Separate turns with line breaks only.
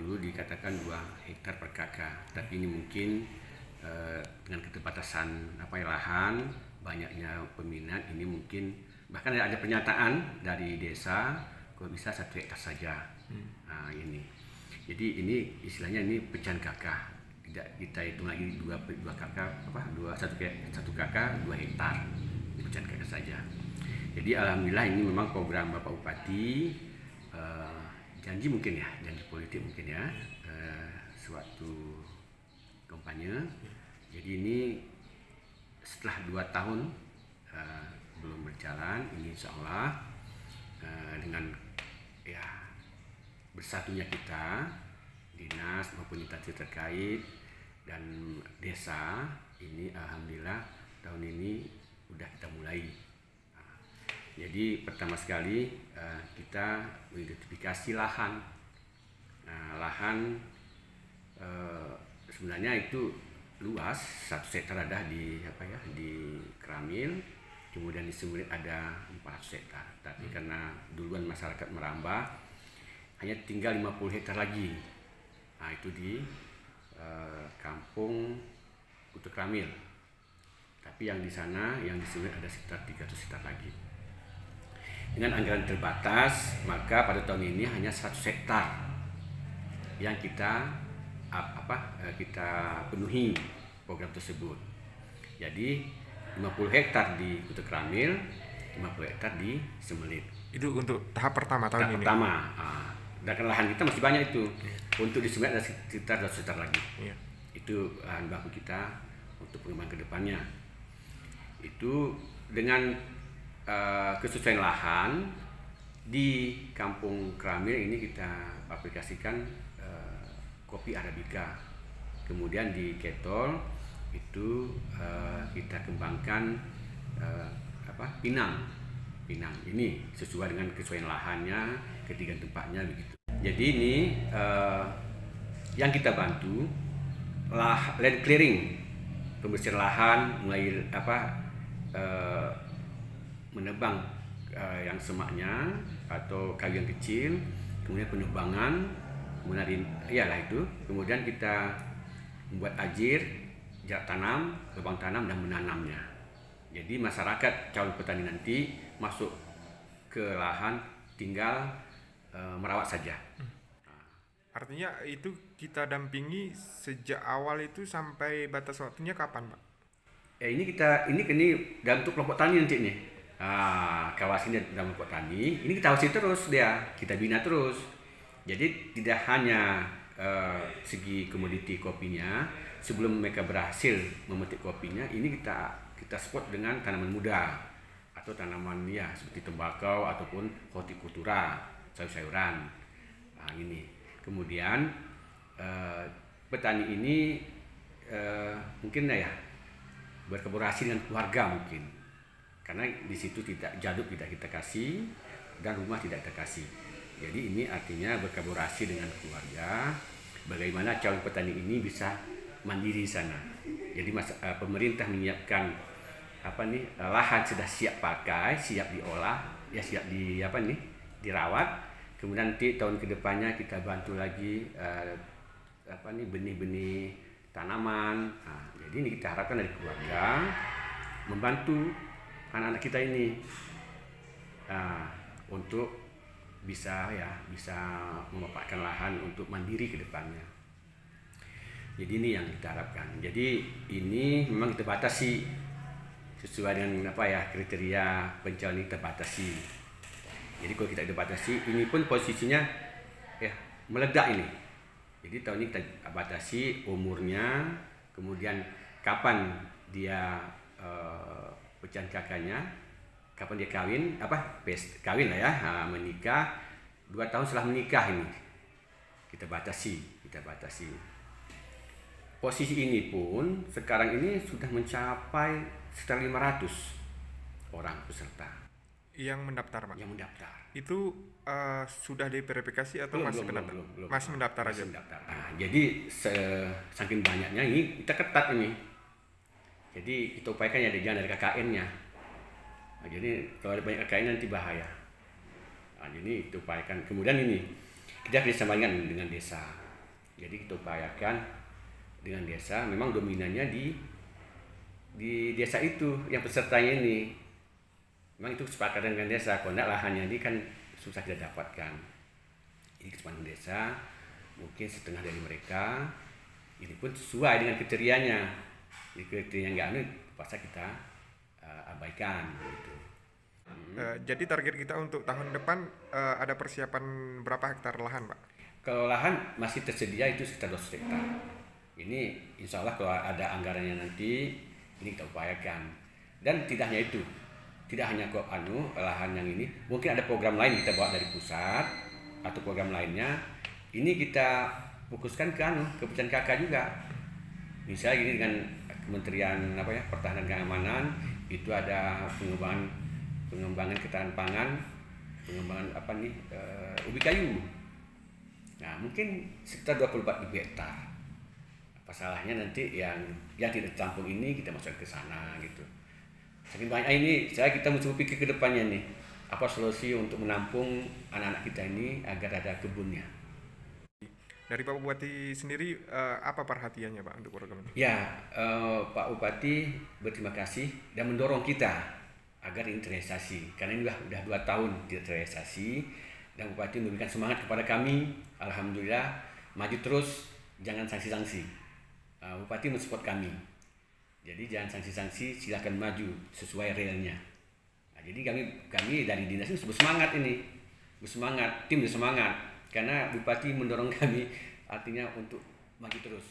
dulu dikatakan 2 hektar per kakak, tapi ini mungkin dengan keterbatasan lahan, banyaknya peminat, ini mungkin bahkan ada pernyataan dari desa kalau bisa 1 hektar saja. Nah, ini. Jadi ini istilahnya ini pecahan kakak. Tidak kita hitung lagi 2 kakak satu kakak 2 hektar. Ini pecahan kakak saja. Jadi alhamdulillah ini memang program Bapak Bupati, janji politik mungkin ya, suatu kampanye. Jadi ini setelah 2 tahun belum berjalan, ini insya Allah dengan ya bersatunya kita, dinas maupun instansi terkait dan desa, ini alhamdulillah tahun ini udah kita mulai. Jadi pertama sekali kita mengidentifikasi lahan. Lahan sebenarnya itu luas, 1 hektar ada di Kramil, kemudian di Semelit ada 400 hektar. Tapi karena duluan masyarakat merambah, hanya tinggal 50 hektar lagi. Nah, itu di kampung Kutu Kramil. Tapi yang di sana, yang di Semelit ada sekitar 300 hektar lagi. Dengan anggaran terbatas, maka pada tahun ini hanya 100 hektar yang kita penuhi program tersebut. Jadi 50 hektar di Kutu Kramil, 50 hektar di Semelit.
Itu untuk tahap pertama tahun ini.
Pertama. Dan lahan kita masih banyak itu. Untuk di Semelit ada sekitar 200 hektar lagi.
Iya.
Itu bahan baku kita untuk pengembangan kedepannya. Itu dengan kesesuaian lahan di Kampung Kramil ini kita aplikasikan kopi Arabica. Kemudian di Ketol itu kita kembangkan Pinang. Ini sesuai dengan kesesuaian lahannya, ketiga tempatnya begitu. Jadi ini yang kita bantu land clearing, pembersihan lahan, mulai menebang yang semaknya atau kayu yang kecil, kemudian penebangan, kemudian kita membuat ajir, jarak tanam, lubang tanam dan menanamnya. Jadi masyarakat calon petani nanti masuk ke lahan tinggal merawat saja.
Artinya itu kita dampingi sejak awal itu sampai batas waktunya kapan, Pak?
Ini dalam bentuk kelompok tani nanti nih. Kawasan dalam kelompok tani, ini kita awasi terus kita bina terus. Jadi tidak hanya segi komoditi kopinya, sebelum mereka berhasil memetik kopinya, ini kita support dengan tanaman muda atau tanaman seperti tembakau ataupun hortikultura, sayur-sayuran. Ini. Kemudian petani ini mungkin berkolaborasi dengan keluarga mungkin. Karena di situ jaduk tidak kita kasih dan rumah tidak kita kasih. Jadi ini artinya berkolaborasi dengan keluarga, bagaimana calon petani ini bisa mandiri di sana. Jadi pemerintah menyiapkan lahan sudah siap pakai, siap diolah, siap dirawat. Kemudian nanti tahun kedepannya kita bantu lagi benih-benih tanaman. Jadi ini kita harapkan dari keluarga membantu anak-anak kita ini untuk bisa memanfaatkan lahan untuk mandiri ke depannya. Jadi ini yang kita harapkan. Jadi ini memang kita batasi sesuai dengan kriteria pencalonan kita batasi. Jadi kalau kita batasi, ini pun posisinya meledak ini. Jadi tahun ini kita batasi umurnya, kemudian kapan dia pecahan kakaknya, kapan dia kawin menikah, 2 tahun setelah menikah ini kita batasi. Posisi ini pun sekarang ini sudah mencapai sekitar 500 orang peserta
yang mendaftar, Pak.
Yang mendaftar.
Itu sudah diverifikasi atau masih pendaftar?
Belum.
Masih mendaftar aja.
Jadi saking banyaknya ini kita ketat ini. Jadi kita upayakan jangan dari KKN-nya. Jadi kalau ada banyak KKN nanti bahaya. Jadi kita upayakan. Kemudian ini kita kerjasama dengan desa. Jadi kita upayakan dengan desa, memang dominannya di desa itu yang pesertanya ini. Memang itu kesepakatan dengan desa, kalau enggak lahannya ini kan susah kita dapatkan. Ini kesepakatan desa, mungkin setengah dari mereka, ini pun sesuai dengan kriterianya. Jadi kriteria yang enggak pasti kita abaikan gitu.
Jadi target kita untuk tahun depan ada persiapan berapa hektar lahan, Pak?
Kalau lahan masih tersedia itu sekitar 200 hektar. Ini insya Allah kalau ada anggarannya nanti ini kita upayakan. Dan tidak hanya itu, tidak hanya kok lahan yang ini, mungkin ada program lain kita bawa dari pusat atau program lainnya. Ini kita fokuskan ke keputusan KK juga. Misalnya ini dengan Kementerian Pertahanan Keamanan itu ada pengembangan ketahanan pangan, pengembangan ubi kayu. Nah, mungkin sekitar 24 hektar. Apa salahnya nanti yang tidak tampung ini kita masuk ke sana gitu. Saking banyak ini, kita mesti pikir ke depannya nih. Apa solusi untuk menampung anak-anak kita ini agar ada kebunnya.
Dari Pak Bupati sendiri apa perhatiannya, Pak, untuk program ini?
Ya, Pak Bupati berterima kasih dan mendorong kita agar ini terrealisasi. Karena ini udah 2 tahun tidak terrealisasi. Dan Bupati memberikan semangat kepada kami. Alhamdulillah, maju terus, jangan sanksi-sanksi. Bupati mensupport kami. Jadi jangan sanksi-sanksi, silakan maju sesuai realnya. Nah, jadi kami dari dinas ini bersemangat ini, bersemangat, tim bersemangat. Karena Bupati mendorong kami, artinya untuk maju terus.